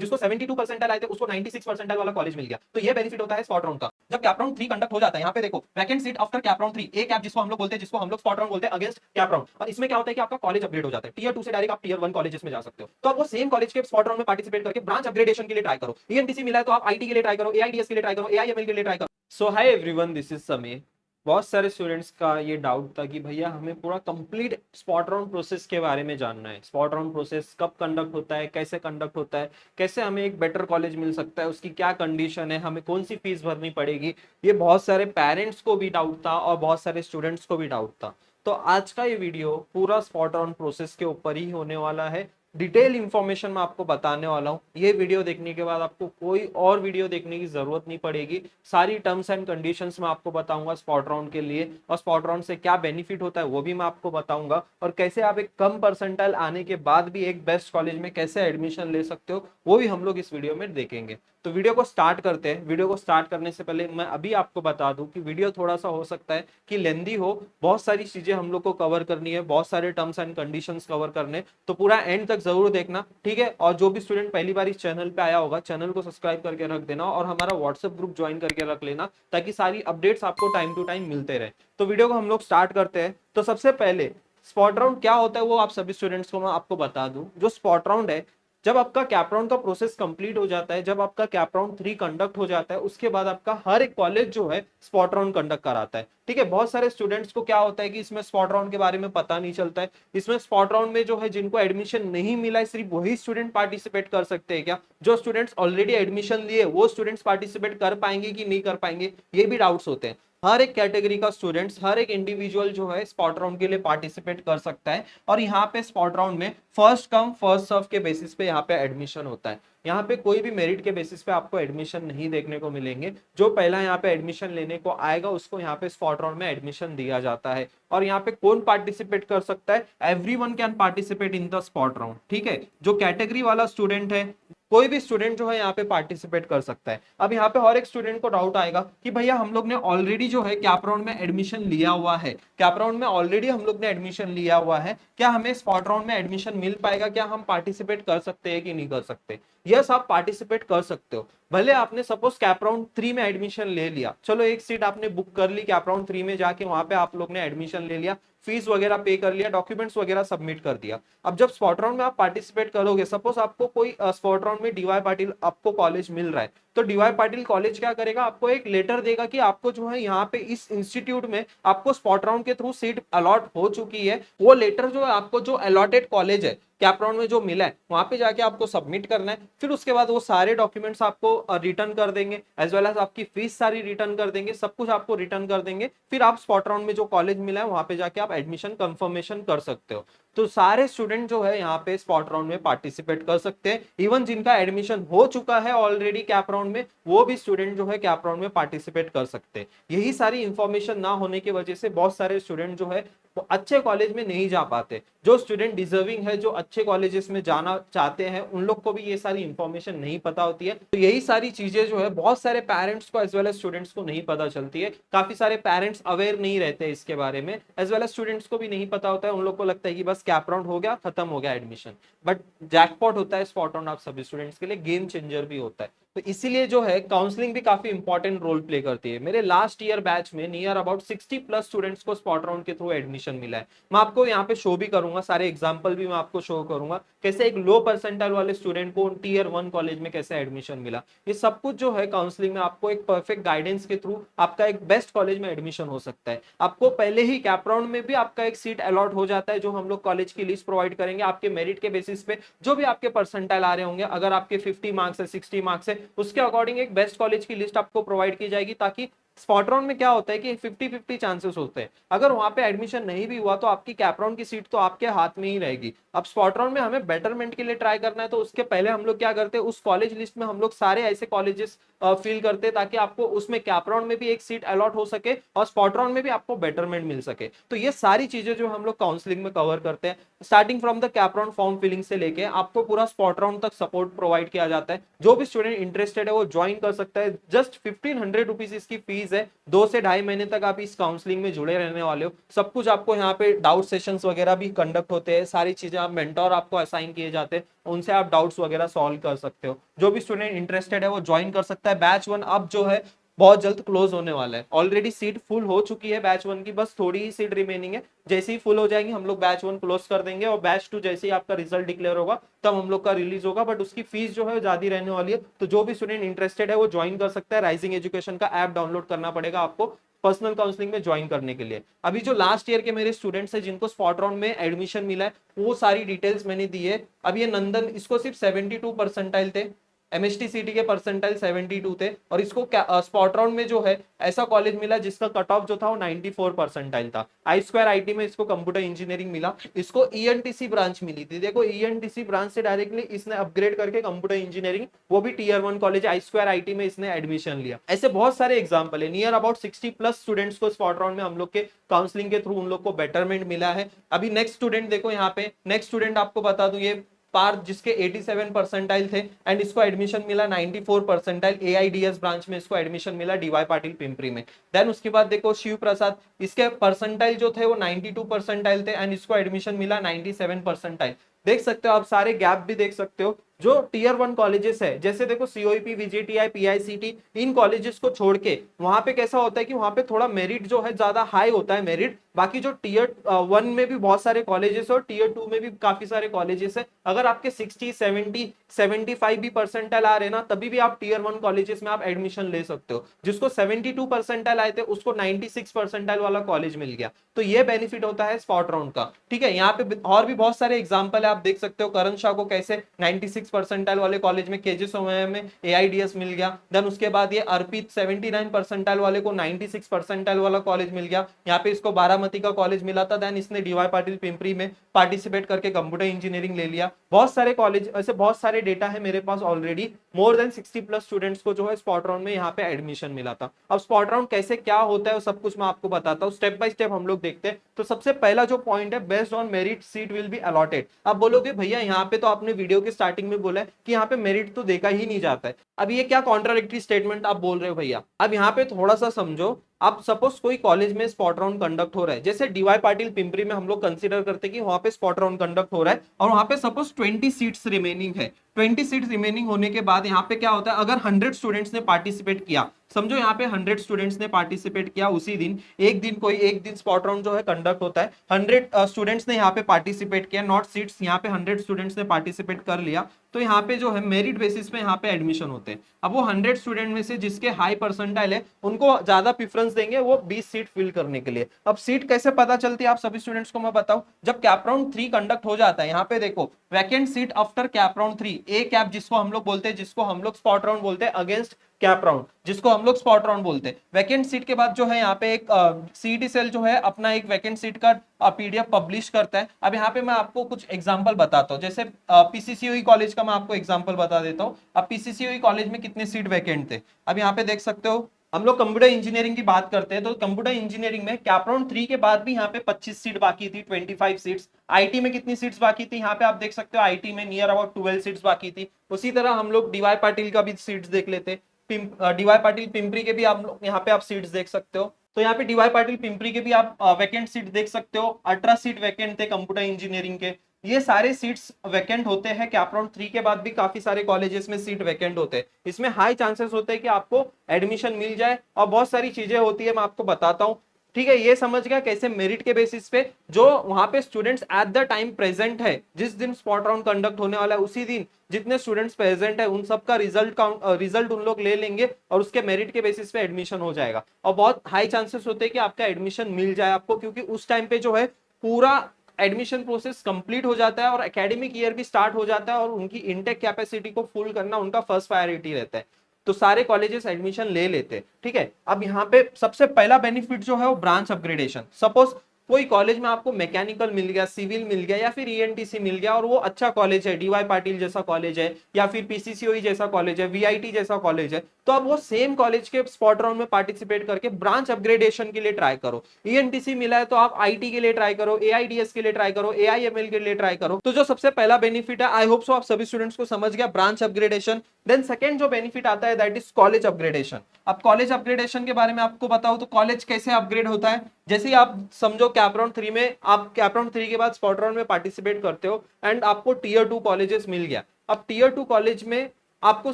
जिसको 72 परसेंटाइल आए थे उसको 96 परसेंटाइल वाला कॉलेज मिल गया। तो ये बेनिफिट होता है स्पॉट राउंड का। जब कैप राउंड 3 कंडक्ट हो जाता है, यहाँ पे देखो vacant seat after cap round 3, A cap जिसको हम लोग बोलते हैं, जिसको हम लोग स्पॉट राउंड बोलते हैं अगेंस्ट कैप राउंड। और इसमें क्या होता है कि आपका कॉलेज अपग्रेड हो जाता है, टियर 2 से डायरेक्ट आप टियर 1 कॉलेजेस में जा सकते हो। तो आप वो सेम कॉलेज के स्पॉट राउंड में पार्टिसिपेट करके ब्रांच अपग्रेडेशन के लिए ट्राई करो। ईएनटीसी मिला है तो आप आईटी के लिए ट्राई करो, एआईडीएस के लिए ट्राई करो, एआईएमएल के लिए ट्राई करो। So hi everyone, this is Sameer. बहुत सारे स्टूडेंट्स का ये डाउट था कि भैया हमें पूरा कंप्लीट स्पॉट राउंड प्रोसेस के बारे में जानना है। स्पॉट राउंड प्रोसेस कब कंडक्ट होता है, कैसे कंडक्ट होता है, कैसे हमें एक बेटर कॉलेज मिल सकता है, उसकी क्या कंडीशन है, हमें कौन सी फीस भरनी पड़ेगी। ये बहुत सारे पेरेंट्स को भी डाउट था और बहुत सारे स्टूडेंट्स को भी डाउट था। तो आज का ये वीडियो पूरा स्पॉट राउंड प्रोसेस के ऊपर ही होने वाला है। डिटेल इंफॉर्मेशन मैं आपको बताने वाला हूँ। ये वीडियो देखने के बाद आपको कोई और वीडियो देखने की जरूरत नहीं पड़ेगी। सारी टर्म्स एंड कंडीशंस मैं आपको बताऊंगा स्पॉट राउंड के लिए, और स्पॉट राउंड से क्या बेनिफिट होता है वो भी मैं आपको बताऊंगा, और कैसे आप एक कम परसेंटाइल आने के बाद भी एक बेस्ट कॉलेज में कैसे एडमिशन ले सकते हो वो भी हम लोग इस वीडियो में देखेंगे। तो वीडियो को स्टार्ट करते हैं। वीडियो को स्टार्ट करने से पहले मैं अभी आपको बता दूं कि वीडियो थोड़ा सा हो सकता है कि लेंदी हो, बहुत सारी चीजें हम लोग को कवर करनी है, बहुत सारे टर्म्स एंड कंडीशंस कवर करने, तो पूरा एंड तक जरूर देखना, ठीक है। और जो भी स्टूडेंट पहली बार इस चैनल पे आया होगा, चैनल को सब्सक्राइब करके रख देना और हमारा व्हाट्सएप ग्रुप ज्वाइन करके रख लेना, ताकि सारी अपडेट्स आपको टाइम टू टाइम मिलते रहे। तो वीडियो को हम लोग स्टार्ट करते हैं। तो सबसे पहले स्पॉट राउंड क्या होता है वो आप सभी स्टूडेंट्स को मैं आपको बता दूं। जो स्पॉट राउंड है, जब आपका कैप राउंड का प्रोसेस कंप्लीट हो जाता है, जब आपका कैप राउंड 3 कंडक्ट हो जाता है, उसके बाद आपका हर एक कॉलेज जो है स्पॉट राउंड कंडक्ट कराता है, ठीक है। बहुत सारे स्टूडेंट्स को क्या होता है कि इसमें स्पॉट राउंड के बारे में पता नहीं चलता है। इसमें स्पॉट राउंड में जो है जिनको एडमिशन नहीं मिला है, सिर्फ वही स्टूडेंट पार्टिसिपेट कर सकते हैं क्या? जो स्टूडेंट्स ऑलरेडी एडमिशन लिए वो स्टूडेंट्स पार्टिसिपेट कर पाएंगे कि नहीं कर पाएंगे, ये भी डाउट्स होते हैं। हर एक कैटेगरी का स्टूडेंट्स, हर एक इंडिविजुअल जो है स्पॉट राउंड के लिए पार्टिसिपेट कर सकता है। और यहाँ पे स्पॉट राउंड में फर्स्ट कम फर्स्ट सर्व के बेसिस पे यहाँ पे एडमिशन होता है। यहाँ पे कोई भी मेरिट के बेसिस पे आपको एडमिशन नहीं देखने को मिलेंगे। जो पहला यहाँ पे एडमिशन लेने को आएगा उसको यहाँ पे स्पॉट राउंड में एडमिशन दिया जाता है। और यहाँ पे कौन पार्टिसिपेट कर सकता है? Everyone can participate in the spot round, ठीक है। जो कैटेगरी वाला स्टूडेंट है, कोई भी स्टूडेंट जो है यहाँ पे पार्टिसिपेट कर सकता है। अब यहाँ पे हर एक स्टूडेंट को डाउट आएगा कि भैया हम लोग ने ऑलरेडी जो है कैप राउंड में एडमिशन लिया हुआ है, कैप राउंड में ऑलरेडी हम लोग ने एडमिशन लिया हुआ है, क्या हमें स्पॉट राउंड में एडमिशन मिल पाएगा? क्या हम पार्टिसिपेट कर सकते हैं कि नहीं कर सकते? यस, आप पार्टिसिपेट कर सकते हो। भले आपने सपोज कैप राउंड 3 में एडमिशन ले लिया, चलो एक सीट आपने बुक कर ली कैप राउंड 3 में जाके, वहां पे आप लोग ने एडमिशन ले लिया, फीस वगैरह पे कर लिया, डॉक्यूमेंट्स वगैरह सबमिट कर दिया। अब जब स्पॉट राउंड में आप पार्टिसिपेट करोगे, सपोज आपको कोई स्पॉट राउंड में डीवाई पाटिल आपको कॉलेज मिल रहा है, तो डीवाई पाटिल कॉलेज क्या करेगा? आपको एक लेटर देगा कि आपको जो है यहाँ पे इस इंस्टीट्यूट में आपको स्पॉट राउंड के थ्रू सीट अलॉट हो चुकी है। वो लेटर जो है आपको जो अलॉटेड कॉलेज है कैप राउंड में जो मिला है वहां पे जाके आपको सबमिट करना है। फिर उसके बाद वो सारे डॉक्यूमेंट्स आपको रिटर्न कर देंगे, एज वेल एज आपकी फीस सारी रिटर्न कर देंगे, सब कुछ आपको रिटर्न कर देंगे। फिर आप स्पॉट राउंड में जो कॉलेज मिला है वहां पे जाके आप एडमिशन कंफर्मेशन कर सकते हो। तो सारे स्टूडेंट जो है यहाँ पे स्पॉट राउंड में पार्टिसिपेट कर सकते हैं। इवन जिनका एडमिशन हो चुका है ऑलरेडी कैप राउंड में, वो भी स्टूडेंट जो है कैप राउंड में पार्टिसिपेट कर सकते हैं। यही सारी इंफॉर्मेशन ना होने की वजह से बहुत सारे स्टूडेंट जो है वो अच्छे कॉलेज में नहीं जा पाते। जो स्टूडेंट डिजर्विंग है, जो अच्छे कॉलेजेस में जाना चाहते हैं, उन लोग को भी ये सारी इंफॉर्मेशन नहीं पता होती है। तो यही सारी चीजें जो है बहुत सारे पेरेंट्स को एज वेल एज स्टूडेंट्स को नहीं पता चलती है। काफी सारे पेरेंट्स अवेयर नहीं रहते इसके बारे में, एज वेल एज स्टूडेंट्स को भी नहीं पता होता है। उन लोग को लगता है कि बस कैप राउंड हो गया, खत्म हो गया एडमिशन। बट जैकपॉट होता है स्पॉट राउंड आप सभी स्टूडेंट्स के लिए, गेम चेंजर भी होता है। तो इसीलिए जो है काउंसलिंग भी काफी इंपॉर्टेंट रोल प्ले करती है। मेरे लास्ट ईयर बैच में नियर अबाउट 60 प्लस स्टूडेंट्स को स्पॉट राउंड के थ्रू एडमिशन मिला है। मैं आपको यहाँ पे शो भी करूंगा, सारे एग्जांपल भी मैं आपको शो करूंगा, कैसे एक लो परसेंटाइल वाले स्टूडेंट को टियर 1 कॉलेज में कैसे एडमिशन मिला। ये सब कुछ जो है काउंसलिंग में आपको एक परफेक्ट गाइडेंस के थ्रू आपका एक बेस्ट कॉलेज में एडमिशन हो सकता है। आपको पहले ही कैप राउंड में भी आपका एक सीट अलॉट हो जाता है, जो हम लोग कॉलेज की लिस्ट प्रोवाइड करेंगे आपके मेरिट के बेसिस पे। जो भी आपके परसेंटाइल आ रहे होंगे, अगर आपके 50 मार्क्स है, 60 मार्क्स है, उसके अकॉर्डिंग एक बेस्ट कॉलेज की लिस्ट आपको प्रोवाइड की जाएगी। ताकि स्पॉट राउंड में क्या होता है कि 50-50 चांसेस होते हैं, अगर वहां पे एडमिशन नहीं भी हुआ तो आपकी कैप राउंड की सीट तो आपके हाथ में ही रहेगी। अब स्पॉट राउंड में हमें बेटरमेंट के लिए ट्राई करना है, तो उसके पहले हम लोग क्या करते हैं, उस कॉलेज लिस्ट में हम लोग सारे ऐसे कॉलेजेस फिल करते हैं ताकि आपको उसमें कैप राउंड में भी एक सीट अलॉट हो सके और स्पॉट राउंड में भी आपको बेटरमेंट मिल सके। तो ये सारी चीजें जो हम लोग काउंसलिंग में कवर करते हैं, starting from the cap round form filling से लेके आपको पूरा स्पॉट राउंड तक सपोर्ट प्रोवाइड किया जाता है। जो भी स्टूडेंट इंटरेस्टेड है वो ज्वाइन कर सकता है। जस्ट 1500 रुपीज इसकी फीस है। 2 से ढाई महीने तक आप इस काउंसलिंग में जुड़े रहने वाले हो। सब कुछ आपको यहाँ पे डाउट सेशंस वगैरह भी कंडक्ट होते हैं, सारी चीजें आप मेंटोर आपको असाइन किए जाते हैं, उनसे आप डाउट्स वगैरह सॉल्व कर सकते हो। जो भी स्टूडेंट इंटरेस्टेड है वो ज्वाइन कर सकता है। बैच 1 अब जो है बहुत जल्द क्लोज होने वाला है। ऑलरेडी सीट फुल हो चुकी है बैच 1 की, बस थोड़ी ही सीट रिमेनिंग है। जैसे ही फुल हो जाएंगे हम लोग बैच 1 क्लोज कर देंगे और बैच 2 जैसे ही आपका रिजल्ट डिक्लेयर होगा तब हम लोग का रिलीज होगा। बट उसकी फीस जो है ज्यादा रहने वाली है। तो जो भी स्टूडेंट इंटरेस्टेड है वो ज्वाइन कर सकता है। राइजिंग एजुकेशन का ऐप डाउनलोड करना पड़ेगा आपको पर्सनल काउंसलिंग में ज्वाइन करने के लिए। अभी जो लास्ट ईयर के मेरे स्टूडेंट्स हैं जिनको स्पॉट राउंड में एडमिशन मिला है वो सारी डिटेल्स मैंने दी है। अब ये नंदन, इसको सिर्फ 72 परसेंटाइल थे, एमएसटी सीटी के परसेंटाइल 72 थे और इसको स्पॉट राउंड में जो है ऐसा कॉलेज मिला जिसका कट ऑफ जो था वो 94 परसेंटाइल था। आई स्क्वायर आईटी में इसको कंप्यूटर इंजीनियरिंग मिला। इसको ईएनटीसी ब्रांच मिली थी। देखो ईएनटीसी ब्रांच से डायरेक्टली इसने अपग्रेड करके कंप्यूटर इंजीनियरिंग, वो भी tier 1 college I square IT में इसने एडमिशन लिया। ऐसे बहुत सारे एग्जाम्पल है। नियर अबाउट 60+ स्टूडेंट्स को स्पॉट राउंड में हम लोग के काउंसलिंग के थ्रू उन लोग को बेटरमेंट मिला है। अभी नेक्स्ट स्टूडेंट देखो यहाँ पे, नेक्स्ट स्टूडेंट आपको बता दूं ये पार जिसके 87 परसेंटाइल थे एंड इसको एडमिशन मिला 94 परसेंटाइल, एआईडीएस ब्रांच में इसको एडमिशन मिला डीवाई पाटिल पिंपरी में। देन उसके बाद देखो शिव प्रसाद, इसके परसेंटाइल जो थे वो 92 परसेंटाइल थे एंड इसको एडमिशन मिला 97 परसेंटाइल। देख सकते हो आप, सारे गैप भी देख सकते हो। जो टियर 1 कॉलेजेस है जैसे देखो सीओईपी, वीजेटीआई, पीआईसीटी, इन कॉलेजेस को छोड़ के वहां पे कैसा होता है कि वहां पे थोड़ा मेरिट जो है ज्यादा हाई होता है मेरिट। बाकी जो टियर 1 में भी बहुत सारे कॉलेजेस और टियर 2 में भी काफी सारे कॉलेजेस है। अगर आपके 60, 70, 75 भी परसेंटाइल आ रहे ना तभी भी आप टियर 1 कॉलेजेस में आप एडमिशन ले सकते हो। जिसको 72 परसेंटाइल आए थे उसको 96 परसेंटाइल वाला कॉलेज मिल गया। तो ये बेनिफिट होता है स्पॉट राउंड का। ठीक है, यहाँ पे और भी बहुत सारे एग्जाम्पल है, आप देख सकते हो करण शाह को कैसे 96 परसेंटाइल वाले कॉलेज में केजे सोमैया में एआईडीएस मिल गया। देन उसके बाद ये अर्पित 79 परसेंटाइल वाले को 96 परसेंटाइल वाला कॉलेज मिल गया। यहाँ पे इसको बारामती का कॉलेज मिला था। देन इसने डीवाई पाटिल पिंपरी में पार्टिसिपेट करके कंप्यूटर इंजीनियरिंग ले लिया। बहुत सारे कॉलेज, ऐसे बहुत सारे डेटा है मेरे पास ऑलरेडी। मोर देन 60+ स्टूडेंट्स को जो है स्पॉट राउंड में यहाँ पे एडमिशन मिला था। अब स्पॉट राउंड कैसे क्या होता है सब कुछ मैं आपको बताता हूँ, स्टेप बाय स्टेप हम लोग देखते हैं। तो सबसे पहला जो पॉइंट है, based on merit seat will be allotted. अब बोलोगे भैया यहाँ पे तो आपने वीडियो के स्टार्टिंग में बोला है कि यहाँ पे मेरिट तो देखा ही नहीं जाता है। अब ये क्या कॉन्ट्राडिक्टरी स्टेटमेंट आप बोल रहे हो भैया? अब यहाँ पे थोड़ा सा समझो। अब सपोज कोई कॉलेज में स्पॉट राउंड कंडक्ट हो रहा है, जैसे डीवाई पाटिल पिंपरी में हम लोग कंसीडर करते हैं कि वहां पे स्पॉट राउंड कंडक्ट हो रहा है और वहां पे सपोज 20 सीट्स रिमेनिंग है। 20 सीट्स रिमेनिंग होने के बाद यहाँ पे क्या होता है, अगर 100 स्टूडेंट्स ने पार्टिसिपेट किया, समझो यहाँ पे 100 स्टूडेंट्स ने पार्टिसिपेट किया उसी दिन, एक दिन स्पॉट राउंड जो है कंडक्ट होता है। 100 स्टूडेंट्स ने यहाँ पे पार्टिसिपेट किया, नॉट सीट्स, यहाँ पे 100 स्टूडेंट्स ने पार्टिसिपेट कर लिया। तो यहाँ पे जो है मेरिट बेसिस पे यहाँ पे एडमिशन होते हैं। अब वो 100 स्टूडेंट में से जिसके हाई परसेंटाइल है उनको ज्यादा प्रेफरेंस देंगे वो 20 सीट फिल करने के लिए। अब सीट कैसे पता चलती है आप सभी स्टूडेंट्स को मैं बताऊं, जब कैप राउंड 3 कंडक्ट हो जाता है, यहाँ पे देखो vacant seat after cap round 3, A cap जिसको हम लोग बोलते हैं, जिसको हम लोग स्पॉट राउंड बोलते हैं, अगेंस्ट कैप राउंड जिसको हम लोग स्पॉट राउंड बोलते हैं। वैकेंट सीट के बाद जो है यहाँ पे एक सीईटी सेल जो है अपना एक वैकेंट सीट का पीडीएफ पब्लिश करता है। अब यहाँ पे मैं आपको कुछ एग्जांपल बताता हूँ, जैसे पीसीसीओई कॉलेज का मैं आपको एग्जांपल बता देता हूँ। अब पीसीसीओई कॉलेज में कितने सीट वैकेंट थे, अब यहाँ पे देख सकते हो। हम लोग कंप्यूटर इंजीनियरिंग की बात करते हैं तो कंप्यूटर इंजीनियरिंग में कैप राउंड 3 के बाद भी यहाँ पे 25 सीट बाकी थी, 25 सीट्स। आईटी में कितनी सीट्स बाकी थी, यहाँ पे आप देख सकते हो आईटी में नियर अबाउट 12 सीट्स बाकी थी। उसी तरह हम लोग डीवाई पाटिल का भी सीट्स देख लेते, डीवाई पाटिल पिंपरी के भी आप लोग यहाँ पे आप सीट्स देख सकते हो। तो यहाँ पे डीवाई पाटिल पिंपरी के भी आप वैकेंट सीट देख सकते हो, 18 सीट वैकेंट थे कंप्यूटर इंजीनियरिंग के। ये सारे सीट्स वैकेंट होते हैं। कैप राउंड 3 के बाद भी काफी सारे कॉलेजेस में सीट वैकेंट होते हैं। इसमें हाई चांसेस होते हैं कि आपको एडमिशन मिल जाए और बहुत सारी चीजें होती है, मैं आपको बताता हूँ। ठीक है, ये समझ गया कैसे मेरिट के बेसिस पे जो वहां पे students at the time present है, जिस दिन स्पॉट राउंड कंडक्ट होने वाला है उसी दिन जितने स्टूडेंट्स प्रेजेंट है उन सबका रिजल्ट उन लोग ले लेंगे और उसके मेरिट के बेसिस पे एडमिशन हो जाएगा। और बहुत हाई चांसेस होते हैं कि आपका एडमिशन मिल जाए आपको, क्योंकि उस टाइम पे जो है पूरा एडमिशन प्रोसेस कंप्लीट हो जाता है और एकेडमिक ईयर भी स्टार्ट हो जाता है और उनकी इनटेक कैपेसिटी को फुल करना उनका फर्स्ट प्रायोरिटी रहता है। तो सारे कॉलेजेस एडमिशन ले लेते हैं। ठीक है, अब यहाँ पे सबसे पहला बेनिफिट जो है वो ब्रांच अपग्रेडेशन। सपोज कोई कॉलेज में आपको मैकेनिकल मिल गया, सिविल मिल गया या फिर ईएनटीसी मिल गया और वो अच्छा कॉलेज है, डीवाई पाटिल जैसा कॉलेज है या फिर पीसीसीओई जैसा कॉलेज है, वीआईटी जैसा कॉलेज है, तो आप वो सेम कॉलेज के स्पॉट राउंड में पार्टिसिपेट करके ब्रांच अपग्रेडेशन के लिए ट्राई करो। ईएनटीसी मिला है तो आप आईटी के लिए ट्राई करो, एआईडीएस के लिए ट्राई करो, एआईएमएल के लिए ट्राई करो। तो जो सबसे पहला बेनिफिट है, आई होप सो आप सभी स्टूडेंट्स को समझ गया, ब्रांच अपग्रेडेशन। देन सेकंड जो बेनिफिट आता है दैट इज कॉलेज अपग्रेडेशन। अब कॉलेज अपग्रेडेशन के बारे में आपको बताऊं तो कॉलेज कैसे अपग्रेड होता है, जैसे ही आप समझो कैप राउंड 3 में, आप कैप राउंड 3 के बाद स्पॉट राउंड में पार्टिसिपेट करते हो एंड आपको टीयर 2 कॉलेजेस मिल गया। अब टीयर 2 कॉलेज में आपको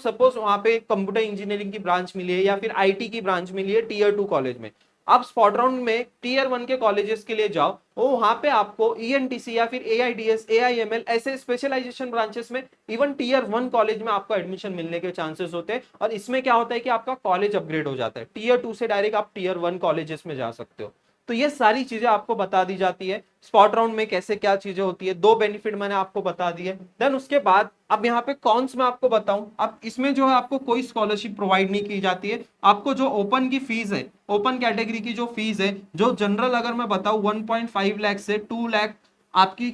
सपोज वहां पे कंप्यूटर इंजीनियरिंग की ब्रांच मिली है या फिर आईटी की ब्रांच मिली है टीयर 2 कॉलेज में, आप स्पॉट राउंड में टीयर 1 के कॉलेजेस के लिए जाओ, वो वहां पे आपको ईएनटीसी या फिर एआईडीएस, एआईएमएल ऐसे स्पेशलाइजेशन ब्रांचेस में इवन टीयर 1 कॉलेज में आपको एडमिशन मिलने के चांसेस होते हैं। और इसमें क्या होता है कि आपका कॉलेज अपग्रेड हो जाता है, टीयर 2 से डायरेक्ट आप टीयर 1 कॉलेजेस में जा सकते हो। तो ये सारी चीजें आपको बता दी जाती है स्पॉट राउंड में कैसे क्या चीजें होती है, दो बेनिफिट मैंने आपको बता दिए। देन उसके बाद अब यहाँ पे कॉन्स में आपको बताऊं, अब इसमें जो है आपको कोई स्कॉलरशिप प्रोवाइड नहीं की जाती है। आपको जो ओपन की फीस है, ओपन कैटेगरी की जो फीस है, जो जनरल अगर मैं बताऊं 1.5 लाख से 2 लाख आपकी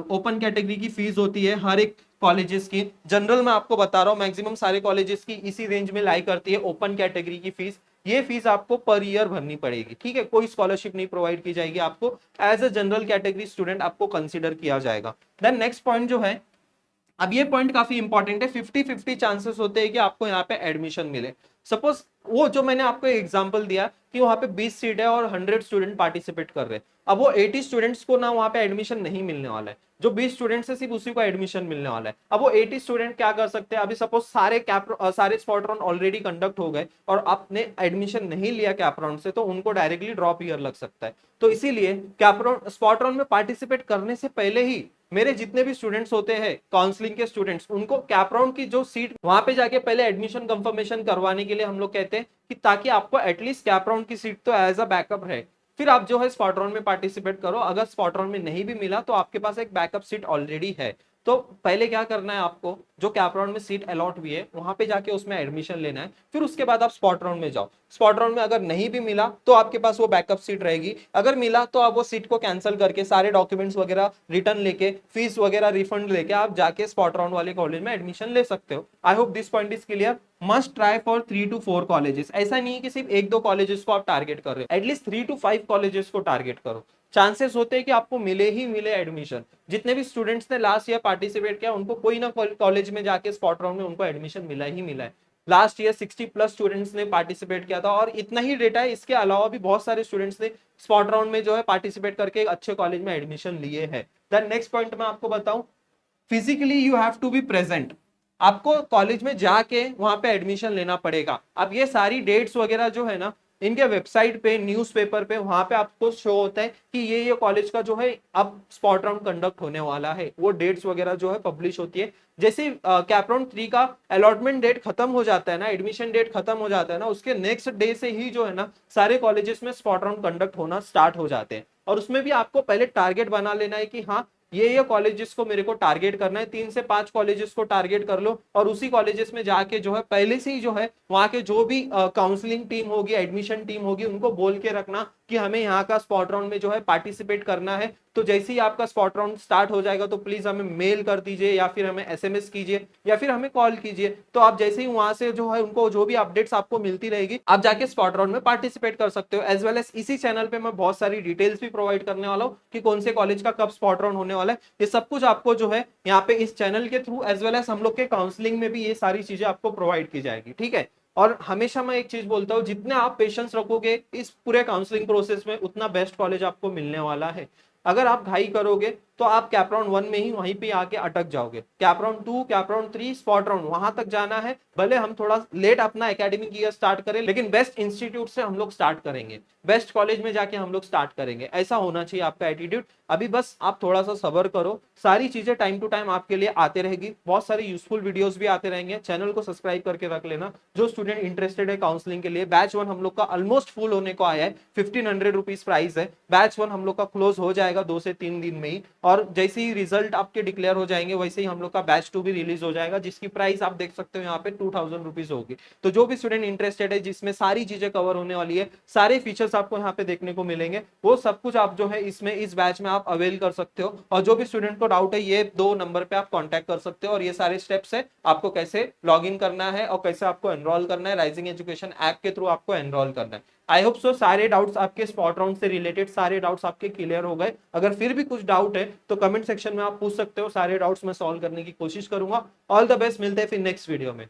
ओपन कैटेगरी की फीस होती है हर एक कॉलेजेस की। जनरल में आपको बता रहा हूँ मैक्सिमम सारे कॉलेजेस की इसी रेंज में लाई करती है ओपन कैटेगरी की फीस। ये फीस आपको पर ईयर भरनी पड़ेगी, ठीक है, कोई स्कॉलरशिप नहीं प्रोवाइड की जाएगी आपको, as a general category student आपको कंसीडर किया जाएगा। देन नेक्स्ट पॉइंट जो है, अब ये पॉइंट काफी इंपॉर्टेंट है, 50-50 चांसेस होते हैं कि आपको यहाँ पे एडमिशन मिले। सपोज वो जो मैंने आपको एग्जांपल दिया कि वहां पे 20 सीट है और 100 स्टूडेंट पार्टिसिपेट कर रहे हैं, अब वो 80 स्टूडेंट्स को ना वहां पे एडमिशन नहीं मिलने वाला है, जो 20 स्टूडेंट्स है सिर्फ उसी को एडमिशन मिलने वाला है। अब वो 80 स्टूडेंट क्या कर सकते हैं, अभी सपोज सारे स्पॉट राउंड ऑलरेडी कंडक्ट हो गए और आपने एडमिशन नहीं लिया कैप राउंड से, तो उनको डायरेक्टली ड्रॉप ईयर लग सकता है। तो इसीलिए कैप राउंड स्पॉट राउंड में पार्टिसिपेट करने से पहले ही मेरे जितने भी स्टूडेंट्स होते हैं काउंसलिंग के स्टूडेंट्स, उनको कैप राउंड की जो सीट वहां पे जाके पहले एडमिशन कंफर्मेशन करवाने के लिए हम लोग कहते हैं कि ताकि आपको एटलीस्ट कैप राउंड की सीट तो एज अ बैकअप रहे, फिर आप जो है स्पॉट राउंड में पार्टिसिपेट करो। अगर स्पॉट राउंड में नहीं भी मिला तो आपके पास एक बैकअप सीट ऑलरेडी है। तो पहले क्या करना है आपको, जो कैप राउंड में सीट अलॉट हुई है वहां पे जाके उसमें एडमिशन लेना है, फिर उसके बाद आप स्पॉट राउंड में जाओ। स्पॉट राउंड में अगर नहीं भी मिला तो आपके पास वो बैकअप सीट रहेगी, अगर मिला तो आप वो सीट को कैंसिल करके सारे डॉक्यूमेंट्स वगैरह रिटर्न लेके, फीस वगैरह रिफंड लेके आप जाके स्पॉट राउंड वाले कॉलेज में एडमिशन ले सकते हो। I hope this point is clear. Must try for 3 to 4 colleges, ऐसा नहीं है कि सिर्फ 1-2 कॉलेजेस को आप टारगेट कर रहे हो, एटलीस्ट 3 to 5 कॉलेजेस को टारगेट करो, चांसेस होते हैं कि आपको मिले ही मिले एडमिशन। जितने भी स्टूडेंट्स ने लास्ट ईयर पार्टिसिपेट किया उनको कोई ना कॉलेज में जाके स्पॉट राउंड में उनको एडमिशन मिला ही मिला है। लास्ट ईयर 60+ स्टूडेंट्स ने पार्टिसिपेट किया था और इतना ही डेटा है, इसके अलावा भी बहुत सारे स्टूडेंट्स ने स्पॉट राउंड में जो है पार्टिसिपेट करके एक अच्छे कॉलेज में एडमिशन लिए हैं। देन नेक्स्ट पॉइंट मैं आपको बताऊं, physically you have to be present, आपको कॉलेज में जाके वहां पे एडमिशन लेना पड़ेगा। अब ये सारी डेट्स वगैरह जो है ना, इनके वेबसाइट पे, न्यूज़पेपर पे, वहां पे आपको शो होता है कि ये कॉलेज का जो है अब स्पॉट राउंड कंडक्ट होने वाला है, वो डेट्स वगैरह जो है पब्लिश होती है। जैसे कैप राउंड 3 का अलॉटमेंट डेट खत्म हो जाता है ना, एडमिशन डेट खत्म हो जाता है ना, उसके नेक्स्ट डे से ही जो है ना सारे कॉलेजेस में स्पॉट राउंड कंडक्ट होना स्टार्ट हो जाते हैं। और उसमें भी आपको पहले टारगेट बना लेना है कि हाँ ये कॉलेजेस को मेरे को टारगेट करना है, 3 से 5 कॉलेजेस को टारगेट कर लो और उसी कॉलेजेस में जाके जो है पहले से ही जो है वहां के जो भी काउंसलिंग टीम होगी, एडमिशन टीम होगी, उनको बोल के रखना कि हमें यहाँ का स्पॉट राउंड में जो है पार्टिसिपेट करना है। तो जैसे ही आपका स्पॉट राउंड स्टार्ट हो जाएगा तो प्लीज हमें मेल कर दीजिए या फिर हमें एसएमएस कीजिए या फिर हमें कॉल कीजिए। तो आप जैसे ही वहां से जो है उनको जो भी अपडेट्स आपको मिलती रहेगी, आप जाके स्पॉट राउंड में पार्टिसिपेट कर सकते हो। एज वेल एज इसी चैनल पे मैं बहुत सारी डिटेल्स भी प्रोवाइड करने वाला हूँ कि कौन से कॉलेज का कब स्पॉट राउंड होने वाला है। ये सब कुछ आपको जो है यहाँ पे इस चैनल के थ्रू एज वेल एज हम लोग के काउंसलिंग में भी ये सारी चीजें आपको प्रोवाइड की जाएगी, ठीक है। और हमेशा मैं एक चीज बोलता हूँ, जितने आप पेशेंस रखोगे इस पूरे काउंसलिंग प्रोसेस में, उतना बेस्ट कॉलेज आपको मिलने वाला है। अगर आप घाई करोगे तो आप कैप राउंड 1 में ही वहीं पे आके अटक जाओगे। Cap round 2, cap round 3, spot round, वहां तक जाना है। भले हम थोड़ा लेट अपना एकेडमिक ईयर स्टार्ट करें, लेकिन बेस्ट इंस्टीट्यूट से हम लोग स्टार्ट करेंगे, बेस्ट कॉलेज में जाके हम लोग स्टार्ट करेंगे। ऐसा होना चाहिए आपका एटीट्यूड। अभी बस आप थोड़ा सा सब्र करो, सारी चीजें टाइम टू टाइम आपके लिए आते रहेगी, बहुत सारी यूजफुल वीडियोस भी आते रहेंगे। चैनल को सब्सक्राइब करके रख लेना। जो स्टूडेंट इंटरेस्टेड है काउंसलिंग के लिए, बैच 1 हम लोग का ऑलमोस्ट फुल होने को आया है, 1500 रुपीज प्राइस है। बैच 1 हम लोग का क्लोज हो जाएगा 2 से 3 दिन में ही। और जैसे ही रिजल्ट आपके डिक्लेयर हो जाएंगे वैसे ही हम लोग का बैच 2 भी रिलीज हो जाएगा, जिसकी प्राइस आप देख सकते हो यहाँ पे 2000 रुपीज होगी। तो जो भी स्टूडेंट इंटरेस्टेड है, जिसमें सारी चीजें कवर होने वाली है, सारे फीचर्स आपको यहाँ पे देखने को मिलेंगे, वो सब कुछ आप जो है इसमें इस बैच में आप अवेल कर सकते हो। और जो भी स्टूडेंट को डाउट है, ये 2 नंबर पे आप कांटेक्ट कर सकते हो, और ये सारे स्टेप्स है आपको कैसे लॉग इन करना है और कैसे आपको एनरोल करना है, राइजिंग एजुकेशन ऐप के थ्रू आपको एनरोल करना है। आई होप सो सारे डाउट्स आपके स्पॉट राउंड से रिलेटेड सारे डाउट्स आपके क्लियर हो गए। अगर फिर भी कुछ डाउट है तो कमेंट सेक्शन में आप पूछ सकते हो, सारे डाउट्स मैं सॉल्व करने की कोशिश करूंगा। ऑल द बेस्ट, मिलते हैं फिर नेक्स्ट वीडियो में।